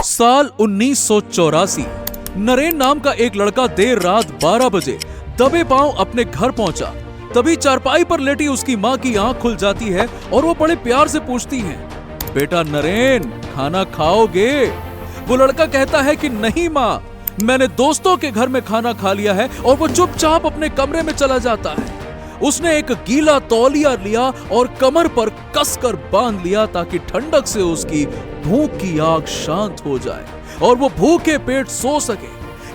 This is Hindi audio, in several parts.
साल 1984 नरेन नाम का एक लड़का देर रात 12 बजे दबे पांव अपने घर पहुंचा। तभी चारपाई पर लेटी उसकी माँ की आंख खुल जाती है और वो बड़े प्यार से पूछती है, बेटा नरेन खाना खाओगे? वो लड़का कहता है कि नहीं माँ, मैंने दोस्तों के घर में खाना खा लिया है, और वो चुपचाप अपने कमरे में चला जाता है। उसने एक गीला तौलिया लिया और कमर पर कसकर बांध लिया ताकि ठंडक से उसकी भूख की आग शांत हो जाए और वो भूखे पेट सो सके,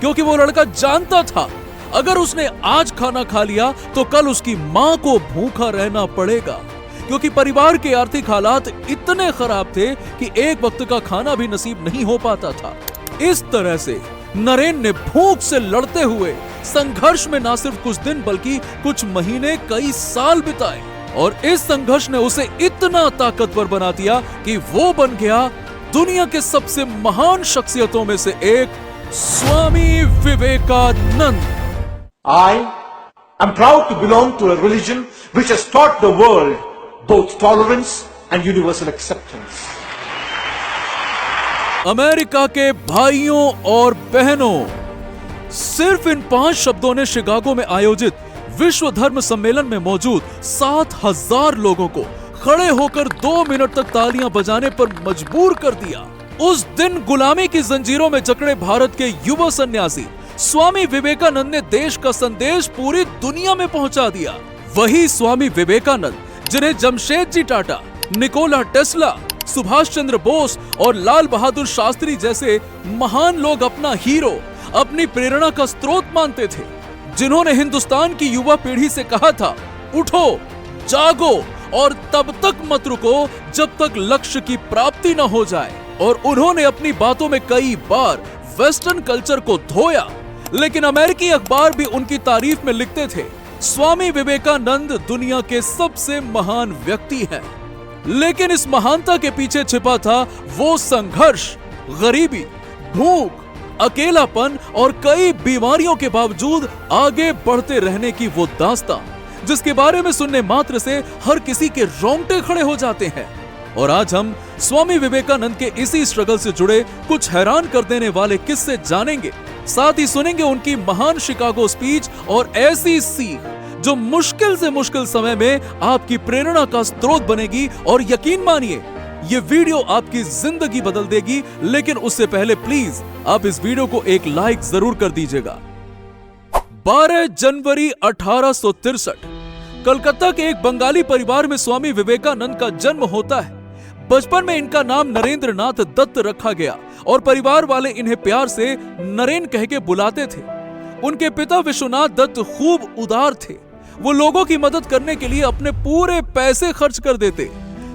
क्योंकि वो लड़का जानता था अगर उसने आज खाना खा लिया तो कल उसकी मां को भूखा रहना पड़ेगा, क्योंकि परिवार के आर्थिक हालात इतने खराब थे कि एक वक्त का खाना भी नसीब नहीं हो पाता था। इस तरह से नरेन ने भूख से लड़ते हुए संघर्ष में न सिर्फ कुछ दिन बल्कि कुछ महीने कई साल बिताए, और इस संघर्ष ने उसे इतना ताकतवर बना दिया कि वो बन गया दुनिया के सबसे महान शख्सियतों में से एक, Swami Vivekananda. I am proud to belong to a religion which has taught the world both tolerance and universal acceptance. America के भाइयों और बहनों, सिर्फ इन 5 शब्दों ने शिकागो में आयोजित विश्व धर्म सम्मेलन में मौजूद 7000 लोगों को खड़े होकर 2 मिनट तक तालियां बजाने पर मजबूर कर दिया। उस दिन गुलामी की जंजीरों में जकड़े भारत के युवा सन्यासी स्वामी विवेकानंद ने देश का संदेश पूरी दुनिया में पहुंचा दिया। वही स्वामी विवेकानंद जिन्हें जमशेदजी टाटा, निकोला टेस्ला, सुभाष चंद्र बोस और लाल बहादुर शास्त्री जैसे महान लोग अपना हीरो, अपनी प्रेरणा का स्रोत मानते थे, जिन्होंने हिंदुस्तान की युवा पीढ़ी से कहा था, उठो, जागो और तब तक मत रुको जब तक लक्ष्य की प्राप्ति न हो जाए। और उन्होंने अपनी बातों में कई बार वेस्टर्न कल्चर को धोया, लेकिन अमेरिकी अखबार भी उनकी तारीफ में लिखते थे, स्वामी विवेकानंद दुनिया के सबसे महान व्यक्ति हैं। लेकिन इस महानता के पीछे छिपा था वो संघर्ष, गरीबी, भूख, अकेलापन और कई बीमारियों के बावजूद आगे बढ़ते रहने की वो दास्तां, जिसके बारे में सुनने मात्र से हर किसी के रोंगटे खड़े हो जाते हैं। और आज हम स्वामी विवेकानंद के इसी स्ट्रगल से जुड़े कुछ हैरान कर देने वाले किस्से जानेंगे, साथ ही सुनेंगे उनकी महान शिकागो स्पीच और ऐसी सीख जो मुश्किल से मुश्किल समय में आपकी प्रेरणा का स्रोत बनेगी। और यकीन मानिए, ये वीडियो आपकी जिंदगी बदल देगी। लेकिन उससे पहले प्लीज आप इस वीडियो को एक लाइक जरूर कर दीजिएगा। 12 जनवरी 1863 कलकत्ता के एक बंगाली परिवार में स्वामी विवेकानंद का जन्म होता है। बचपन में इनका नाम नरेंद्र नाथ दत्त रखा गया और परिवार वाले इन्हें प्यार से नरेन कह के बुलाते थे। उनके पिता विश्वनाथ दत्त खूब उदार थे। वो लोगों की मदद करने के लिए अपने पूरे पैसे खर्च कर देते।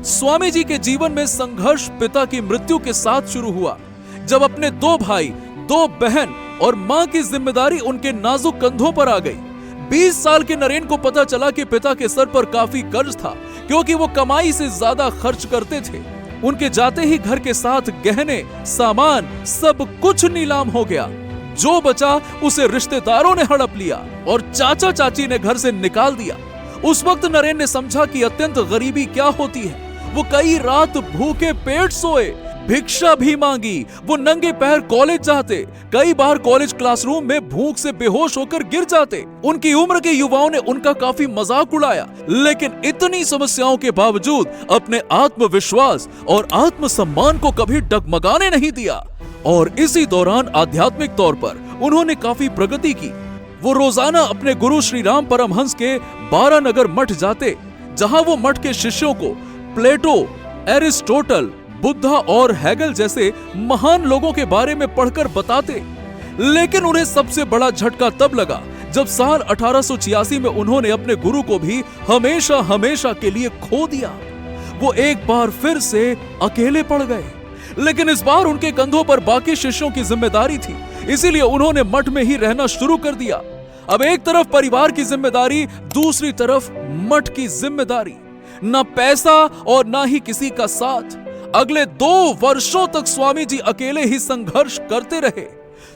स्वामी जी के जीवन में संघर्ष पिता की मृत्यु के साथ शुरू हुआ, जब अपने 2 भाई, 2 बहन और मां की जिम्मेदारी उनके नाजुक कंधों पर आ गई। 20 साल के नरेन को पता चला कि पिता के सर पर काफी कर्ज था, क्योंकि वो कमाई से ज्यादा खर्च करते थे। उनके जाते ही घर के साथ गहने, सामान सब कुछ नीलाम हो गया। जो बचा उसे रिश्तेदारों ने हड़प लिया और चाचा चाची ने घर से निकाल दिया। उस वक्त नरेन ने समझा कि अत्यंत गरीबी क्या होती है। वो कई रात भूखे पेट सोए, भिक्षा भी मांगी। वो नंगे पैर कॉलेज जाते, कई बार कॉलेज क्लासरूम में भूख से बेहोश होकर गिर जाते। उनकी उम्र के युवाओं ने उनका काफी मजाक उड़ाया, लेकिन इतनी समस्याओं के बावजूद अपने आत्मविश्वास और आत्मसम्मान को कभी डगमगाने नहीं दिया। और इसी दौरान आध्यात्मिक तौर पर उन्होंने काफी प्रगति की। वो रोजाना अपने गुरु श्री राम परमहंस के 12 नगर मठ जाते, जहां वो मठ के शिष्यों को प्लेटो, एरिस्टोटल, बुद्धा और हेगल जैसे महान लोगों के बारे में पढ़कर बताते। लेकिन उन्हें सबसे बड़ा झटका तब लगा जब साल 1886 में उन्होंने अपने गुरु को भी हमेशा हमेशा के लिए खो दिया। वो एक बार फिर से अकेले पड़ गए, लेकिन इस बार उनके कंधों पर बाकी शिष्यों की जिम्मेदारी थी, इसीलिए उन्होंने मठ में ही रहना शुरू कर दिया। अब एक तरफ परिवार की जिम्मेदारी, दूसरी तरफ मठ की जिम्मेदारी, न पैसा और न ही किसी का साथ। अगले 2 वर्षों तक स्वामी जी अकेले ही संघर्ष करते रहे।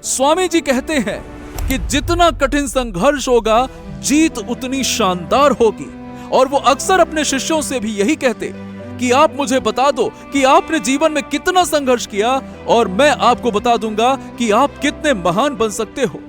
स्वामी जी कहते हैं कि जितना कठिन संघर्ष होगा, जीत उतनी शानदार होगी। और वो अक्सर अपने शिष्यों से भी यही कहते कि आप मुझे बता दो कि आपने जीवन में कितना संघर्ष किया और मैं आपको बता दूंगा कि आप कितने महान बन सकते हो।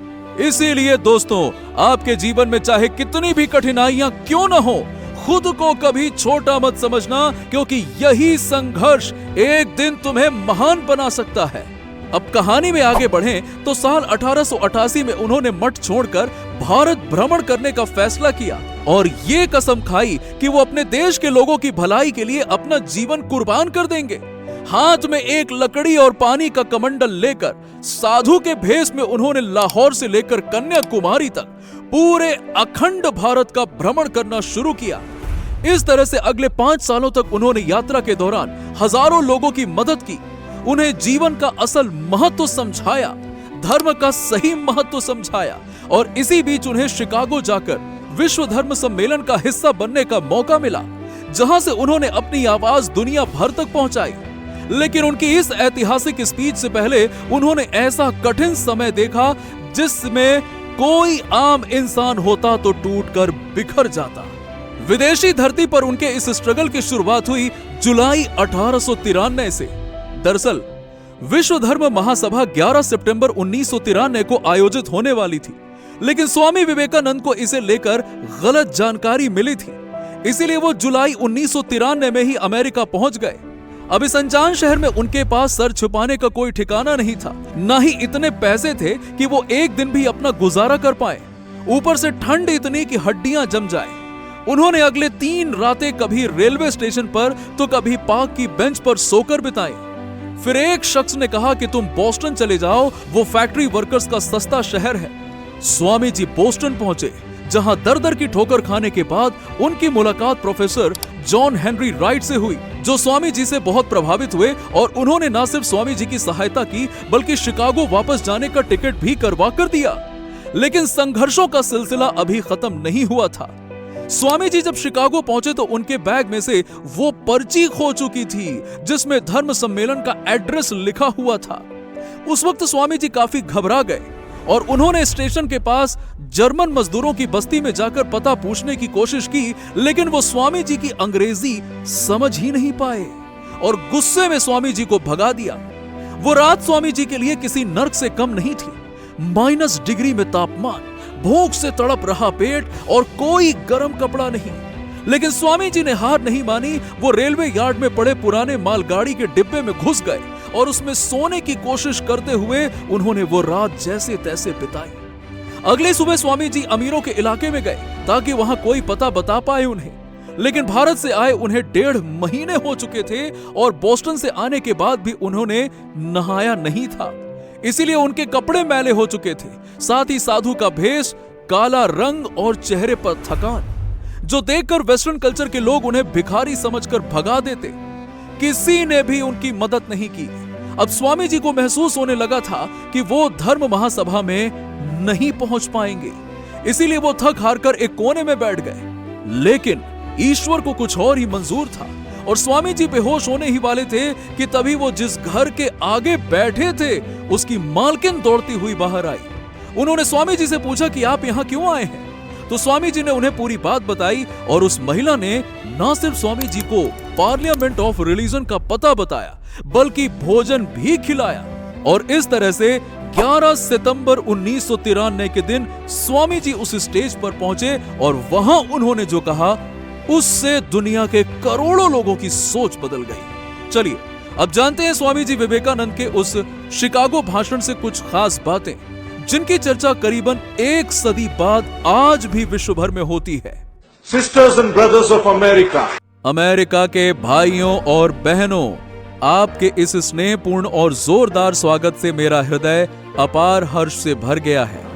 इसीलिए दोस्तों, आपके जीवन में चाहे कितनी भी कठिनाइयां क्यों न हो, खुद को कभी छोटा मत समझना, क्योंकि यही संघर्ष एक दिन तुम्हें महान बना सकता है। अब कहानी में आगे बढ़ें तो साल 1888 में उन्होंने मठ छोड़कर भारत भ्रमण करने का फैसला किया और ये कसम खाई कि वो अपने देश के लोगों की भलाई के लिए अपना जीवन कुर्बान कर देंगे। हाथ में एक लकड़ी और पानी का कमंडल लेकर साधु के भेष में उन्होंने लाहौर से लेकर कन्याकुमारी तक पूरे अखंड भारत का भ्रमण करना शुरू किया। इस तरह से अगले 5 सालों तक उन्होंने यात्रा के दौरान हजारों लोगों की मदद की, उन्हें जीवन का असल महत्व समझाया, धर्म का सही महत्व समझाया और इसी बीच उन्हें शिकागो जाकर विश्व धर्म सम्मेलन का हिस्सा बनने का मौका मिला, जहां से उन्होंने अपनी आवाज दुनिया भर तक पहुंचाई। लेकिन उनकी इस ऐतिहासिक स्पीच से पहले उन्होंने ऐसा कठिन समय देखा जिसमें कोई आम इंसान होता तो टूटकर बिखर जाता। विदेशी धरती पर उनके इस स्ट्रगल की शुरुआत हुई जुलाई 1893 से। दरअसल विश्व धर्म महासभा 11 सितंबर 1993 को आयोजित होने वाली थी, लेकिन स्वामी विवेकानंद को इसे लेकर गलत जानकारी मिली थी, इसीलिए वो जुलाई 1993 में ही अमेरिका पहुंच गए। अब इस अनजान शहर में उनके पास सर छुपाने का कोई ठिकाना नहीं था, ना ही इतने पैसे थे कि वो एक दिन भी अपना गुजारा कर पाए। ऊपर से ठंड इतनी कि हड्डियां जम जाए। उन्होंने अगले 3 रातें कभी रेलवे स्टेशन पर तो कभी पार्क की बेंच पर सोकर बिताई। फिर एक शख्स ने कहा कि तुम बोस्टन चले जाओ, वो फैक्ट्री वर्कर्स का सस्ता शहर है। स्वामी जी बोस्टन पहुंचे, जहां दर दर की ठोकर खाने के बाद उनकी मुलाकात प्रोफेसर जॉन हेनरी राइट से हुई, जो स्वामी जी से बहुत प्रभावित हुए और उन्होंने न सिर्फ स्वामी जी की सहायता की बल्कि शिकागो वापस जाने का टिकट भी करवा कर दिया। लेकिन संघर्षों का सिलसिला अभी खत्म नहीं हुआ था। स्वामी जी जब शिकागो पहुंचे तो उनके बैग में से वो पर्ची खो चुकी थी जिसमें धर्म सम्मेलन का एड्रेस लिखा हुआ था। उस वक्त स्वामी जी काफी घबरा गए और उन्होंने स्टेशन के पास जर्मन मजदूरों की बस्ती में जाकर पता पूछने की कोशिश की, लेकिन वो स्वामी जी की अंग्रेजी समझ ही नहीं पाए और गुस्से में स्वामी जी को भगा दिया। वो रात स्वामी जी के लिए किसी नर्क से कम नहीं थी। -, डिग्री में तापमान, भूख से तड़प रहा पेट और कोई गर्म कपड़ा नहीं। लेकिन स्वामी जी ने हार नहीं मानी। वो रेलवे यार्ड में पड़े पुराने मालगाड़ी के डिब्बे में घुस गए और उसमें सोने की कोशिश करते हुए उन्होंने वो रात जैसे तैसे बिताई। अगले सुबह स्वामी जी अमीरों के इलाके में गए ताकि वहां कोई पता बता पाए उन्हें, लेकिन भारत से आए उन्हें 1.5 महीने हो चुके थे और बोस्टन से आने के बाद भी उन्होंने नहाया नहीं था, इसीलिए उनके कपड़े मैले हो चुके थे। साथ ही साधु का भेष, काला रंग और चेहरे पर थकान, जो देखकर वेस्टर्न कल्चर के लोग उन्हें भिखारी समझकर भगा देते। किसी ने भी उनकी मदद नहीं की। अब स्वामी जी को महसूस होने लगा था कि वो धर्म महासभा में नहीं पहुंच पाएंगे, इसीलिए वो थक हार कर एक कोने में बैठ गए। लेकिन ईश्वर को कुछ और ही मंजूर था और स्वामी जी बेहोश होने ही वाले थे कि तभी वो जिस घर के आगे बैठे थे उसकी मालकिन दौड़ती हुई बाहर आई। उन्होंने स्वामी जी से पूछा कि आप यहाँ क्यों आए हैं? तो स्वामी जी ने उन्हें पूरी बात बताई और उस महिला ने न सिर्फ स्वामी जी को पार्लियामेंट ऑफ रिलीजन का पता बताया बल्कि भोजन भी खिलाया। और इस तरह से 11 सितंबर 1993 के दिन स्वामी जी उस स्टेज पर पहुंचे और वहां उन्होंने जो कहा उससे दुनिया के करोड़ों लोगों की सोच बदल गई। चलिए अब जानते हैं स्वामी जी विवेकानंद के उस शिकागो भाषण से कुछ खास बातें, जिनकी चर्चा करीबन 1 सदी बाद आज भी विश्व भर में होती है। Sisters and brothers of America. America के भाइयों और बहनों, आपके इस स्नेहपूर्ण और जोरदार स्वागत से मेरा हृदय अपार हर्ष से भर गया है।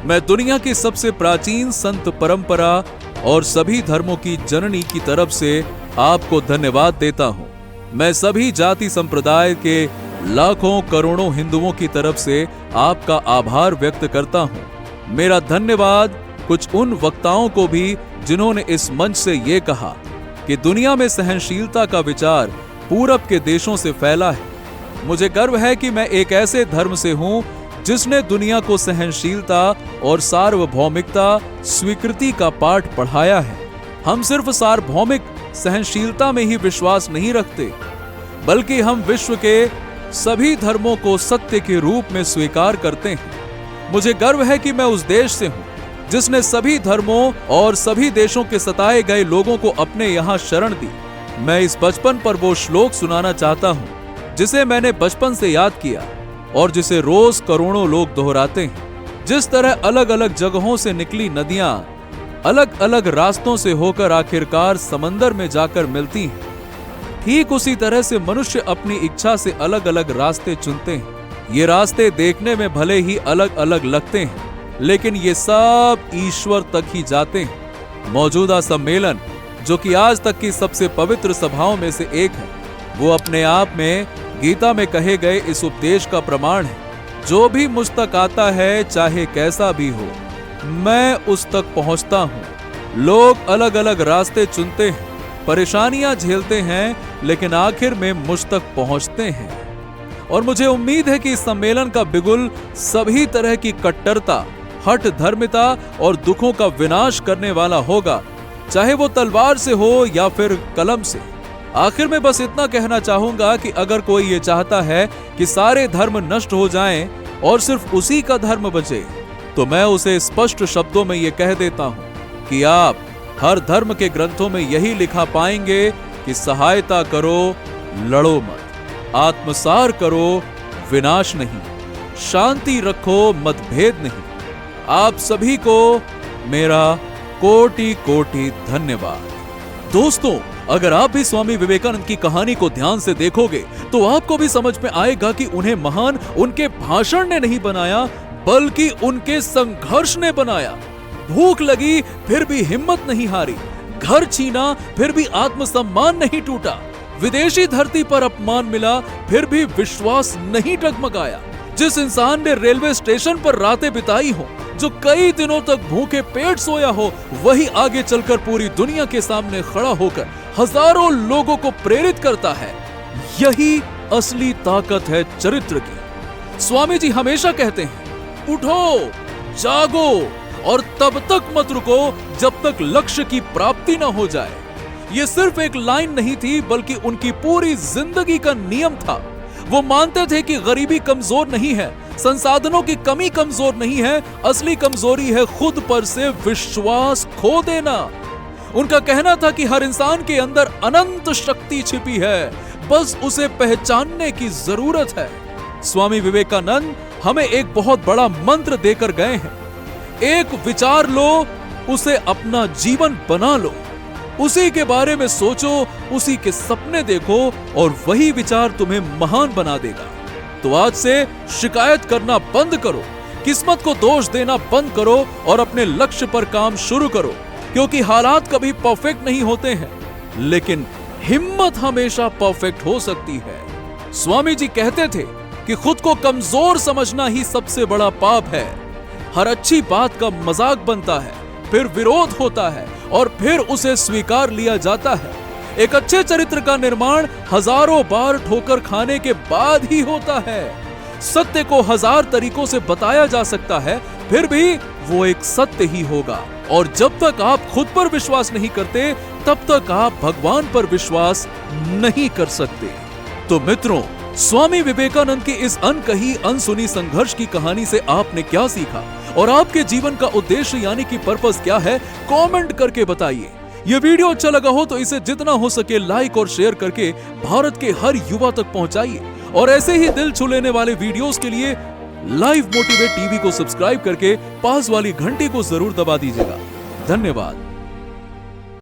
मैं दुनिया की सबसे प्राचीन संत परंपरा और सभी धर्मों की जननी की तरफ से आपको धन्यवाद देता हूं। मैं सभी जाति संप्रदाय के लाखों करोड़ों हिंदुओं की तरफ से आपका आभार व्यक्त करता हूं। मेरा धन्यवाद कुछ उन वक्ताओं को भी जिन्होंने इस मंच से ये कहा कि दुनिया में सहनशीलता का विचार पूरब के देशों से फैला है। मुझे गर्व है कि मैं एक ऐसे धर्म से हूं जिसने दुनिया को सहनशीलता और सार्वभौमिकता स्वीकृति का पाठ पढ़ाया है। हम सिर्फ सार्वभौमिक सहनशीलता में ही विश्वास नहीं रखते, बल्कि हम विश्व के सभी धर्मों को सत्य के रूप में स्वीकार करते हैं। मुझे गर्व है कि मैं उस देश से हूं जिसने सभी धर्मों और सभी देशों के सताए गए लोगों को अपने यहां शरण दी। मैं इस बचपन पर वो श्लोक सुनाना चाहता हूं जिसे मैंने बचपन से याद किया और जिसे रोज करोड़ों लोग दोहराते हैं। जिस तरह अलग अलग जगहों से निकली नदियां अलग अलग रास्तों से होकर आखिरकार समंदर में जाकर मिलती हैं, ठीक उसी तरह से मनुष्य अपनी इच्छा से अलग अलग रास्ते चुनते हैं। ये रास्ते देखने में भले ही अलग अलग लगते हैं, लेकिन ये सब ईश्वर तक ही जाते हैं। मौजूदा सम्मेलन, जो कि आज तक की सबसे पवित्र सभाओं में से एक है, वो अपने आप में गीता में कहे गए इस उपदेश का प्रमाण है। जो भी मुझ तक आता है, चाहे कैसा भी हो, मैं उस तक पहुंचता हूं। लोग अलग अलग रास्ते चुनते हैं, परेशानियां झेलते हैं, लेकिन आखिर में मुझ तक पहुंचते हैं। और मुझे उम्मीद है कि इस सम्मेलन का बिगुल सभी तरह की कट्टरता, हठ धर्मिता और दुखों का विनाश करने वाला होगा, चाहे वो तलवार से हो या फिर कलम से। आखिर में बस इतना कहना चाहूंगा कि अगर कोई ये चाहता है कि सारे धर्म नष्ट हो जाएं और सिर्फ उसी का धर्म बचे, तो मैं उसे स्पष्ट शब्दों में ये कह देता हूं कि आप हर धर्म के ग्रंथों में यही लिखा पाएंगे कि सहायता करो, लड़ो मत, आत्मसार करो, विनाश नहीं, शांति रखो, मतभेद नहीं। आप सभी को मेरा कोटि कोटि धन्यवाद। दोस्तों, अगर आप भी स्वामी विवेकानंद की कहानी को ध्यान से देखोगे तो आपको भी समझ में आएगा कि उन्हें महान उनके भाषण ने नहीं बनाया, बल्कि उनके संघर्ष ने बनाया। भूख लगी फिर भी हिम्मत नहीं हारी, घर छीना फिर भी आत्मसम्मान नहीं टूटा, विदेशी धरती पर अपमान मिला फिर भी विश्वास नहीं डगमगाया। जिस इंसान ने रेलवे स्टेशन पर रातें बिताई हो, जो कई दिनों तक भूखे पेट सोया हो, वही आगे चलकर पूरी दुनिया के सामने खड़ा होकर हजारों लोगों को प्रेरित करता है। यही असली ताकत है चरित्र की। स्वामी जी हमेशा कहते हैं, उठो, जागो और तब तक मत रुको जब तक लक्ष्य की प्राप्ति न हो जाए। ये सिर्फ एक लाइन नहीं थी, बल्कि उनकी पूरी जिंदगी का नियम था। वो मानते थे कि गरीबी कमजोर नहीं है, संसाधनों की कमी कमजोर नहीं है, असली कमजोरी है खुद पर से विश्वास खो देना। उनका कहना था कि हर इंसान के अंदर अनंत शक्ति छिपी है, बस उसे पहचानने की जरूरत है। स्वामी विवेकानंद हमें एक बहुत बड़ा मंत्र देकर गए हैं। एक विचार लो, उसे अपना जीवन बना लो, उसी के बारे में सोचो, उसी के सपने देखो और वही विचार तुम्हें महान बना देगा। तो आज से शिकायत करना बंद करो, किस्मत को दोष देना बंद करो और अपने लक्ष्य पर काम शुरू करो, क्योंकि हालात कभी परफेक्ट नहीं होते हैं, लेकिन हिम्मत हमेशा परफेक्ट हो सकती है। स्वामी जी कहते थे कि खुद को कमजोर समझना ही सबसे बड़ा पाप है। हर अच्छी बात का मजाक बनता है, फिर विरोध होता है और फिर उसे स्वीकार लिया जाता है। एक अच्छे चरित्र का निर्माण हजारों बार ठोकर खाने के बाद ही होता है। सत्य को हजार तरीकों से बताया जा सकता है, फिर भी वो एक सत्य ही होगा। और जब तक आप खुद पर विश्वास नहीं करते, तब तक आप भगवान पर विश्वास नहीं कर सकते। तो मित्रों, स्वामी विवेकानंद की इस अनकही अनसुनी संघर्ष की कहानी से आपने क्या सीखा और आपके जीवन का उद्देश्य यानी कि पर्पस क्या है, कमेंट करके बताइए। ये वीडियो अच्छा लगा हो तो इसे जितना हो सके लाइक और शेयर करके भारत के हर युवा तक पहुंचाइए। और ऐसे ही दिल छू लेने वाले वीडियोस के लिए लाइव मोटिवेट टीवी को सब्सक्राइब करके पास वाली घंटी को जरूर दबा दीजिएगा। धन्यवाद।